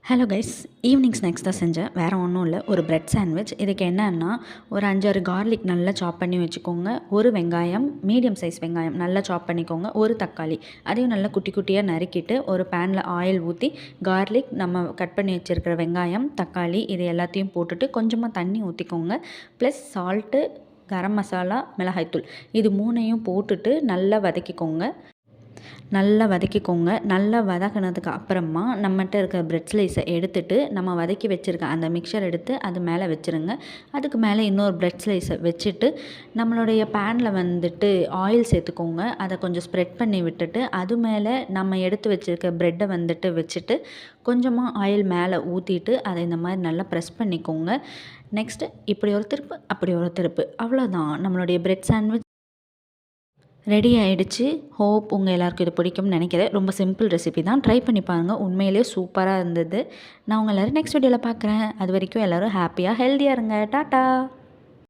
Hello guys, evening snacks தான் செஞ்சேன். வேறு ஒன்றும் இல்லை, ஒரு பிரெட் சாண்ட்விச். இதுக்கு என்னன்னா, ஒரு 5-6 கார்லிக் நல்லா சாப் பண்ணி வச்சுக்கோங்க. ஒரு வெங்காயம், மீடியம் சைஸ் வெங்காயம் நல்லா சாப் பண்ணிக்கோங்க. ஒரு தக்காளி, அதையும் நல்லா குட்டி குட்டியாக நறுக்கிட்டு ஒரு பேனில் ஆயில் ஊற்றி கார்லிக், நம்ம கட் பண்ணி வச்சுருக்கிற வெங்காயம், தக்காளி இது எல்லாத்தையும் போட்டுட்டு கொஞ்சமாக தண்ணி ஊற்றிக்கோங்க. ப்ளஸ் சால்ட்டு, கரம் மசாலா, மிளகாய்த்தூள் இது 3ஐயும் போட்டுட்டு நல்லா வதக்கிக்கோங்க. நல்லா வதக்கினதுக்கு அப்புறமா நம்மகிட்ட இருக்க பிரெட் ஸ்லைஸை எடுத்துட்டு நம்ம வதக்கி வச்சுருக்க அந்த மிக்சர் எடுத்து அது மேலே வச்சுருங்க. அதுக்கு மேலே இன்னொரு பிரெட் ஸ்லைஸை வச்சுட்டு நம்மளுடைய பேனில் வந்துட்டு ஆயில் சேர்த்துக்கோங்க. அதை கொஞ்சம் ஸ்ப்ரெட் பண்ணி விட்டுட்டு அது மேலே நம்ம எடுத்து வச்சுருக்க ப்ரெட்டை வந்துட்டு வச்சுட்டு கொஞ்சமாக ஆயில் மேலே ஊற்றிட்டு அதை இந்த மாதிரி நல்லா ப்ரெஸ் பண்ணிக்கோங்க. நெக்ஸ்ட்டு இப்படி ஒரு திருப்பு, அப்படி ஒரு திருப்பு, அவ்வளோதான். நம்மளுடைய பிரெட் சாண்ட்விச் ரெடி ஆகிடுச்சு. ஹோப் உங்கள் எல்லாருக்கும் இது பிடிக்கும்னு நினைக்கிறேன். ரொம்ப சிம்பிள் ரெசிபி தான், ட்ரை பண்ணி பாருங்கள். உண்மையிலேயே சூப்பராக இருந்தது. நான் உங்கள் எல்லோரும் நெக்ஸ்ட் வீடியோவில் பார்க்குறேன். அது வரைக்கும் எல்லோரும் ஹாப்பியாக ஹெல்த்தியாக இருங்க. டாட்டா.